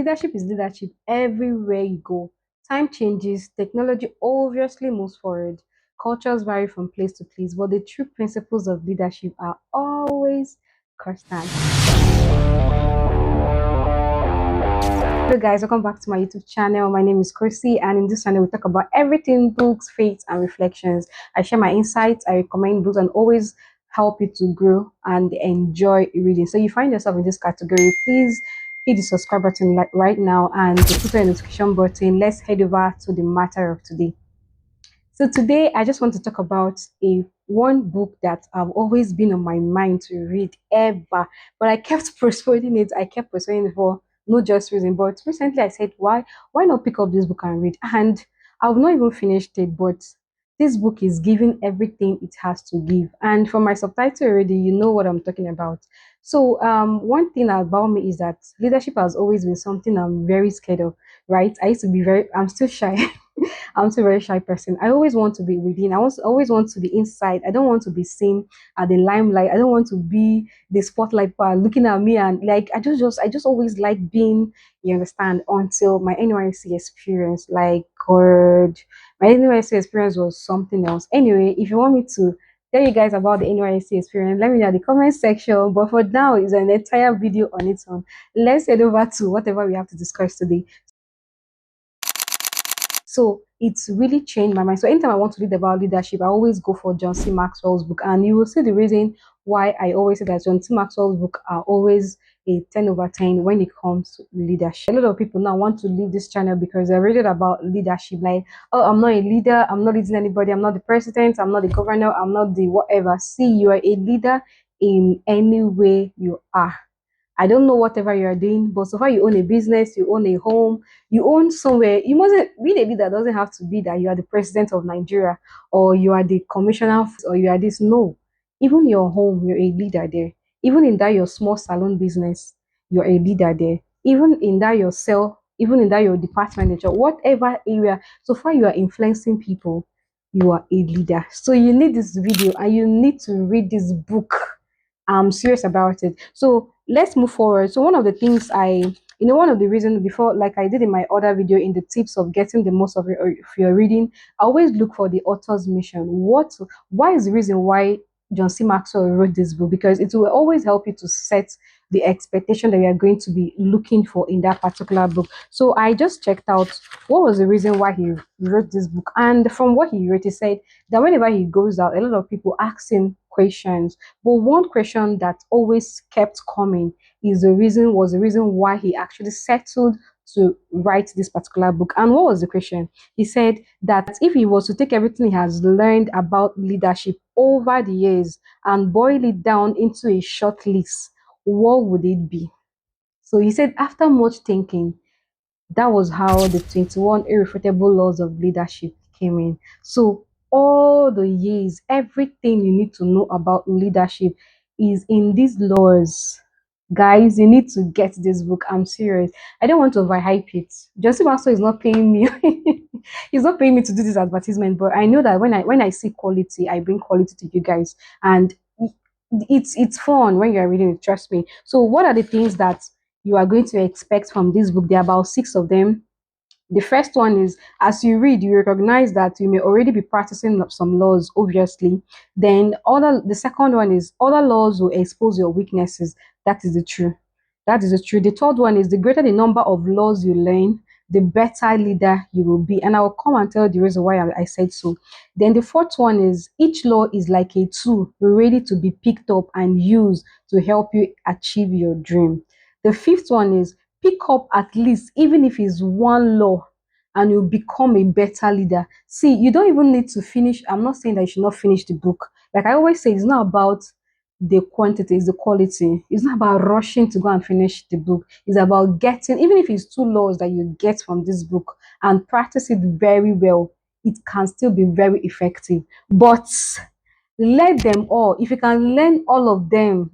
Leadership is leadership everywhere you go. Time changes, technology obviously moves forward, cultures vary from place to place, but the true principles of leadership are always constant. Hello guys, welcome back to my YouTube channel. My name is Chrissy, and in this channel we talk about everything books, faith, and reflections. I share my insights, I recommend books, and always help you to grow and enjoy reading. So you find yourself in this category, please hit the subscribe button right now and put the notification button. Let's head over to the matter of today. So today I just want to talk about a one book that I've always been on my mind to read ever, but I kept postponing it. I kept postponing it for no just reason. But recently I said, why not pick up this book and read? And I've not even finished it, but this book is giving everything it has to give. And from my subtitle already, you know what I'm talking about. So one thing about me is that leadership has always been something I'm very scared of, right? I'm still shy. I'm still a very shy person. I always want to be within. Always want to be inside. I don't want to be seen at the limelight. I don't want to be the spotlight looking at me, and like I just always like being. You understand? Until my NYC experience, like God, my NYC experience was something else. Anyway, if you want me to tell you guys about the NYC experience, let me know in the comment section. But for now, it's an entire video on its own. Let's head over to whatever we have to discuss today. So it's really changed my mind. So anytime I want to read about leadership, I always go for John C. Maxwell's book. And you will see the reason why I always say that John C. Maxwell's book are always a 10 over 10 when it comes to leadership. A lot of people now want to leave this channel because they're reading about leadership. Like, oh, I'm not a leader, I'm not leading anybody, I'm not the president, I'm not the governor, I'm not the whatever. See, you are a leader in any way you are. I don't know whatever you are doing, but so far you own a business, you own a home, you own somewhere. You mustn't being a leader doesn't have to be that you are the president of Nigeria or you are the commissioner or you are this. No, even your home, you're a leader there. Even in that your small salon business, you're a leader there. Even in that your cell, even in that your department, whatever area, so far you are influencing people, you are a leader. So you need this video and you need to read this book. I'm serious about it. So let's move forward. So one of the things one of the reasons before, like I did in my other video in the tips of getting the most of your reading, I always look for the author's mission. Why is the reason why John C. Maxwell wrote this book? Because it will always help you to set the expectation that you are going to be looking for in that particular book. So I just checked out what was the reason why he wrote this book. And from what he wrote, he said that whenever he goes out, a lot of people ask him questions. But one question that always kept coming was the reason why he actually settled to write this particular book. And what was the question? He said that if he was to take everything he has learned about leadership over the years and boil it down into a short list, what would it be? So he said after much thinking, that was how the 21 irrefutable laws of leadership came in. So all the years, everything you need to know about leadership is in these laws. Guys, you need to get this book. I'm serious. I don't want to overhype it. Joseph Master is not paying me. He's not paying me to do this advertisement, but I know that when I see quality, I bring quality to you guys. And it's fun when you're reading it, trust me. So what are the things that you are going to expect from this book? There are about 6 of them. The first one is as you read, you recognize that you may already be practicing some laws, obviously. Then the second one is other laws will expose your weaknesses. That is the truth. That is the truth. The third one is the greater the number of laws you learn, the better leader you will be. And I will come and tell the reason why I said so. Then the fourth one is each law is like a tool ready to be picked up and used to help you achieve your dream. The fifth one is pick up at least, even if it's one law, and you'll become a better leader. See, you don't even need to finish. I'm not saying that you should not finish the book. Like I always say, it's not about the quantity, it's the quality. It's not about rushing to go and finish the book. It's about getting, even if it's 2 laws that you get from this book and practice it very well, it can still be very effective. But let them all, if you can learn all of them,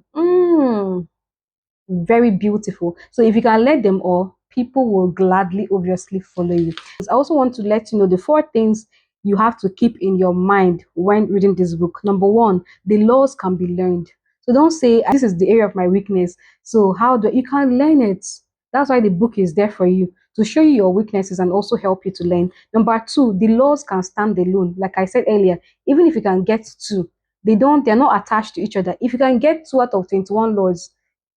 very beautiful. So if you can let them all, people will gladly obviously follow you. I also want to let you know the 4 things you have to keep in your mind when reading this book. Number 1, the laws can be learned. So don't say this is the area of my weakness, so how do you can learn it. That's why the book is there for you to show you your weaknesses and also help you to learn. Number two, the laws can stand alone. Like I said earlier, even if you can get two, they're not attached to each other. If you can get two out of 21 laws,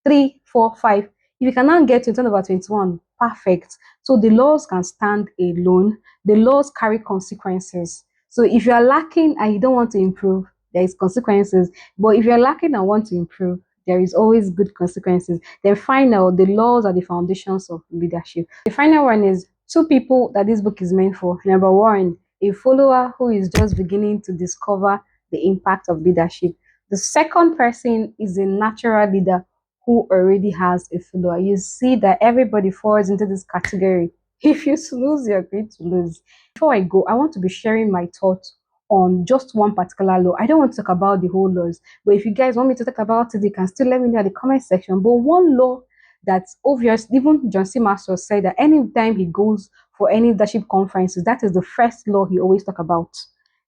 three, four, five, if you cannot get 21 over 21, perfect. So the laws can stand alone. The laws carry consequences. So if you are lacking and you don't want to improve, there is consequences. But if you're lacking and want to improve, there is always good consequences. Then final, the laws are the foundations of leadership. The final one is two people that this book is meant for. Number one, a follower who is just beginning to discover the impact of leadership. The second person is a natural leader who already has a follower. You see that everybody falls into this category. If you lose, you're going to lose. Before I go, I want to be sharing my thoughts on just one particular law. I don't want to talk about the whole laws, but if you guys want me to talk about it, you can still let me know in the comment section. But one law that's obvious, even John C. Maxwell said that anytime he goes for any leadership conferences, that is the first law he always talk about.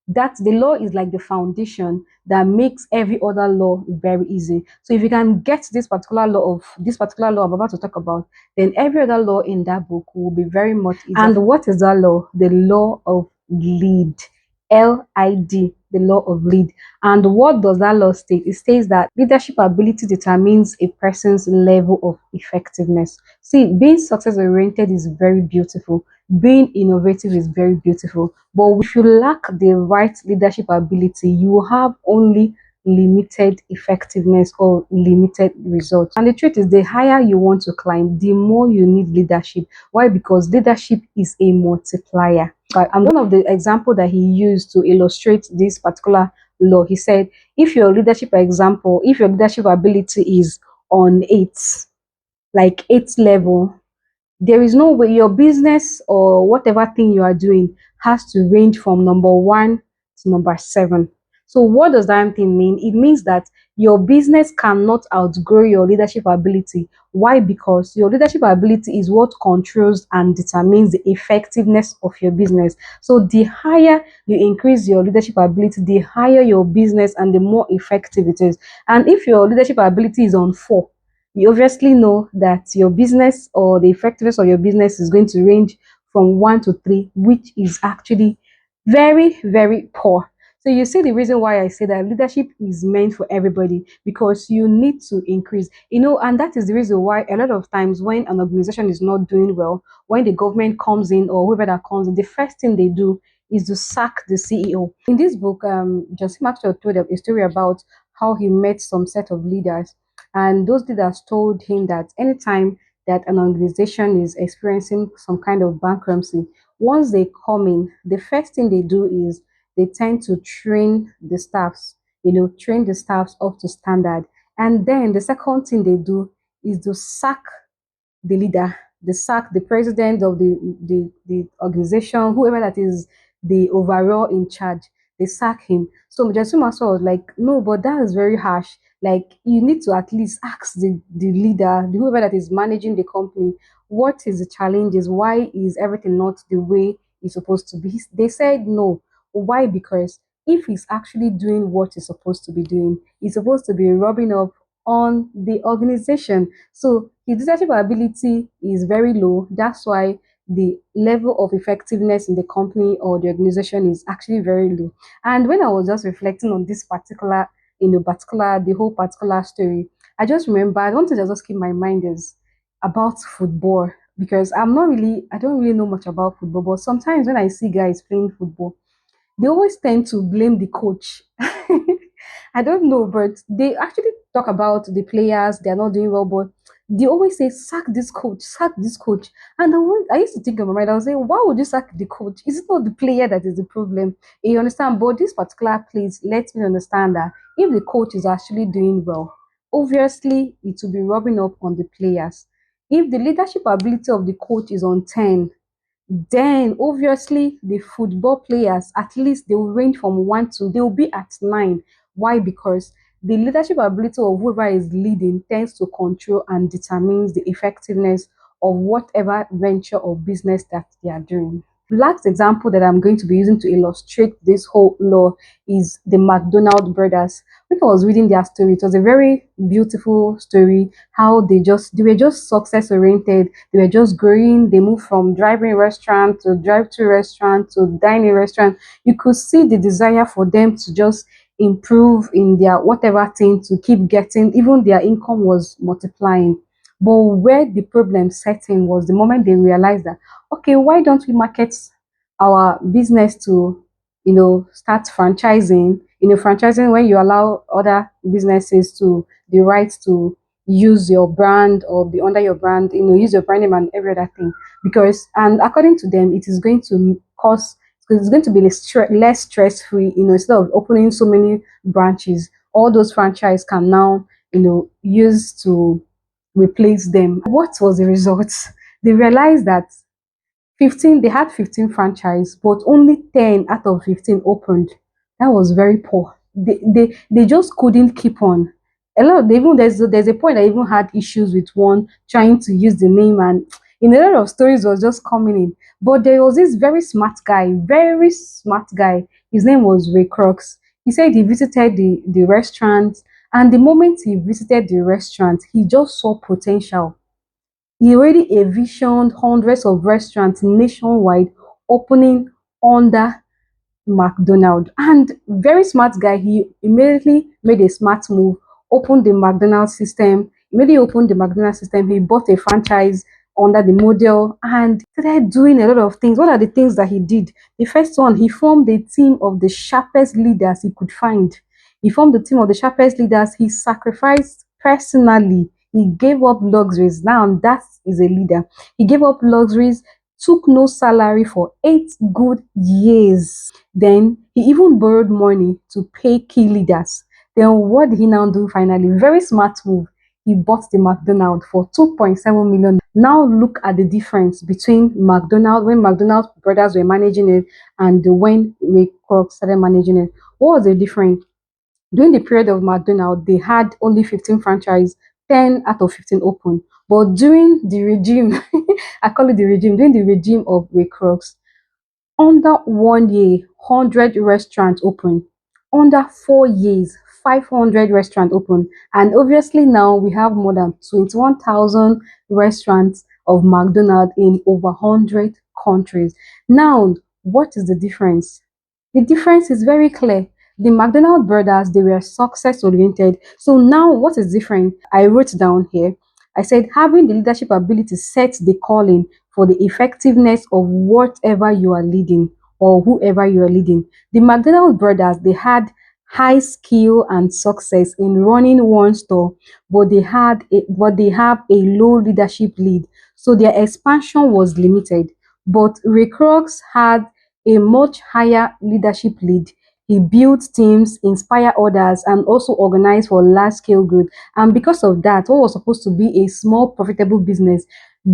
That the law is like the foundation that makes every other law very easy. So if you can get this particular law I'm about to talk about, then every other law in that book will be very much easier. And what is that law? The law of lead. LID, the law of lead. And what does that law state? It states that leadership ability determines a person's level of effectiveness. See, being success oriented is very beautiful. Being innovative is very beautiful. But if you lack the right leadership ability, you will have only limited effectiveness or limited results. And the truth is, the higher you want to climb, the more you need leadership. Why? Because leadership is a multiplier. And one of the example that he used to illustrate this particular law, he said, if your leadership ability is on like eight level, there is no way your business or whatever thing you are doing has to range from number one to number seven. So what does that thing mean? It means that your business cannot outgrow your leadership ability. Why? Because your leadership ability is what controls and determines the effectiveness of your business. So the higher you increase your leadership ability, the higher your business and the more effective it is. And if your leadership ability is on four, you obviously know that your business or the effectiveness of your business is going to range from one to three, which is actually very, very poor. So you see the reason why I say that leadership is meant for everybody, because you need to increase, and that is the reason why a lot of times when an organization is not doing well, when the government comes in or whoever that comes in, the first thing they do is to sack the CEO. In this book, Jesse Maxwell told a story about how he met some set of leaders, and those leaders told him that anytime that an organization is experiencing some kind of bankruptcy, once they come in, the first thing they do is they tend to train the staffs up to standard. And then the second thing they do is to sack the leader, they sack the president of the organization, whoever that is the overall in charge, they sack him. So Jasuma was like, no, but that is very harsh. Like, you need to at least ask the leader, whoever that is managing the company, what is the challenges? Why is everything not the way it's supposed to be? They said no. Why? Because if he's actually doing what he's supposed to be doing, he's supposed to be rubbing up on the organization. So his leadership ability is very low. That's why the level of effectiveness in the company or the organization is actually very low. And when I was just reflecting on this the whole particular story, I just remembered one thing that just keep my mind is about football, because I don't really know much about football, but sometimes when I see guys playing football, they always tend to blame the coach. I don't know, but they actually talk about the players, they're not doing well, but they always say, sack this coach, sack this coach. And I used to think in my mind, I was saying, why would you sack the coach? Is it not the player that is the problem? You understand? But this particular place lets me understand that if the coach is actually doing well, obviously it will be rubbing up on the players. If the leadership ability of the coach is on 10, then obviously the football players, at least they will range from one to they will be at nine. Why? Because the leadership ability of whoever is leading tends to control and determines the effectiveness of whatever venture or business that they are doing. last example that I'm going to be using to illustrate this whole law is the McDonald brothers. When I was reading their story, it was a very beautiful story. How they were just success oriented. They were just growing. They moved from driving restaurant to drive-to restaurant to dining restaurant. You could see the desire for them to just improve in their whatever thing to keep getting. Even their income was multiplying. But where the problem set in was the moment they realized that, okay, why don't we market our business to, start franchising? Franchising, when you allow other businesses to the right to use your brand or be under your brand, use your brand name and every other thing. Because, and according to them, it is going to cause, it's going to be less stress free, instead of opening so many branches, all those franchise can now, use to replace them. What was the result? They realized that 15, they had 15 franchise, but only 10 out of 15 opened. That was very poor. They just couldn't keep on. A lot of, even there's a point I even had issues with one trying to use the name, and in a lot of stories was just coming in. But there was this very smart guy. His name was Ray Crocs. He said he visited the restaurant, and the moment he visited the restaurant, he just saw potential. He already envisioned hundreds of restaurants nationwide opening under McDonald. And very smart guy, he immediately made a smart move, opened the McDonald system. Immediately opened the McDonald system, he bought a franchise under the model and started doing a lot of things. What are the things that he did? The first one, he formed a team of the sharpest leaders he could find. He formed the team of the sharpest leaders. He sacrificed personally. He gave up luxuries. Now that is a leader. He gave up luxuries, took no salary for 8 good years. Then he even borrowed money to pay key leaders. Then what did he now do finally? Very smart move. He bought the McDonald for 2.7 million. Now look at the difference between McDonald, when McDonald brothers were managing it, and when Ray Kroc started managing it. What was the difference? During the period of McDonald, they had only 15 franchise, 10 out of 15 open. But during the regime, I call it the regime, during the regime of Ray Kroc, under 1 year, 100 restaurants open. Under 4 years, 500 restaurants open. And obviously now we have more than 21,000 restaurants of McDonald's in over 100 countries. Now, what is the difference? The difference is very clear. The McDonald brothers, they were success oriented. So now what is different? I wrote down here. I said having the leadership ability sets the calling for the effectiveness of whatever you are leading or whoever you are leading. The McDonald brothers, they had high skill and success in running one store, but they have a low leadership lead. So their expansion was limited. But Ray Kroc had a much higher leadership lead. He built teams, inspired others, and also organized for large scale growth. And because of that, what was supposed to be a small, profitable business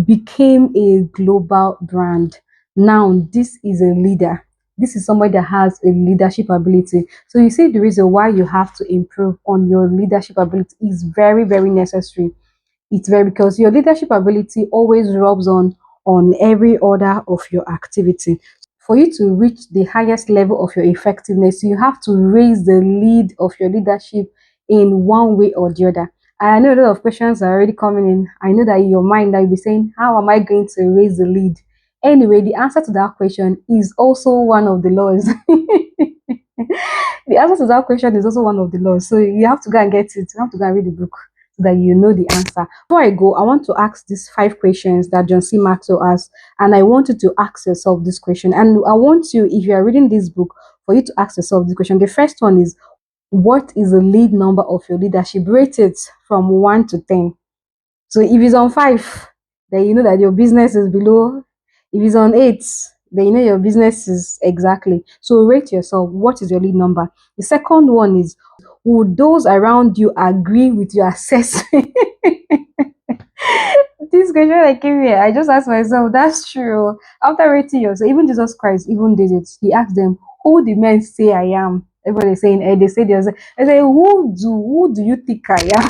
became a global brand. Now, this is a leader. This is somebody that has a leadership ability. So you see, the reason why you have to improve on your leadership ability is very, very necessary. It's very, because your leadership ability always rubs on every other of your activity. For you to reach the highest level of your effectiveness, you have to raise the lead of your leadership in one way or the other. And I know a lot of questions are already coming in. I know that in your mind that you'll be saying, how am I going to raise the lead? Anyway, the answer to that question is also one of the laws. The answer to that question is also one of the laws. So you have to go and get it. You have to go and read the book so that you know the answer. Before I go, I want to ask these 5 questions that John C. Maxwell asked, and I want you to ask yourself this question. And I want you, if you are reading this book, for you to ask yourself this question. The first one is, what is the lead number of your leadership? Rate it from 1 to 10. So if it's on 5, then you know that your business is below. If it's on 8, then you know your business is exactly. So rate yourself. What is your lead number? The second one is, would those around you agree with your assessment? This question I came here, I just asked myself, that's true. After rating yourself, even Jesus Christ even did it. He asked them, who the men say I am? Everybody is saying, they say there's, I say, who do you think I am?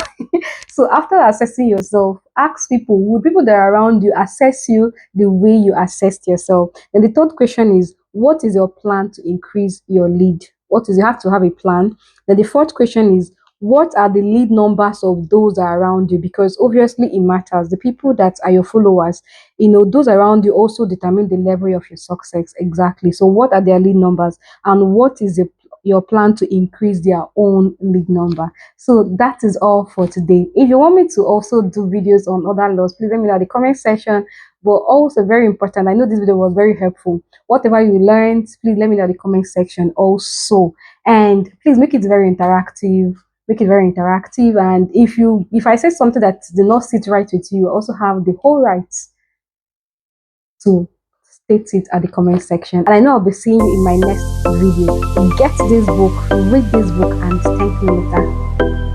So after assessing yourself, ask people, would people that are around you assess you the way you assessed yourself? And the third question is, what is your plan to increase your lead? What is, you have to have a plan. Then the fourth question is, what are the lead numbers of those that are around you? Because obviously it matters. The people that are your followers, those around you also determine the level of your success. Exactly. So what are their lead numbers, and what is your plan to increase their own lead number? So that is all for today. If you want me to also do videos on other laws, please let me know in the comment section. But also very important, I know this video was very helpful. Whatever you learned, please let me know in the comment section also. And please make it very interactive. Make it very interactive. And if I say something that did not sit right with you, you also have the whole right to state it at the comment section. And I know I'll be seeing you in my next video. Get this book, read this book, and thank me later.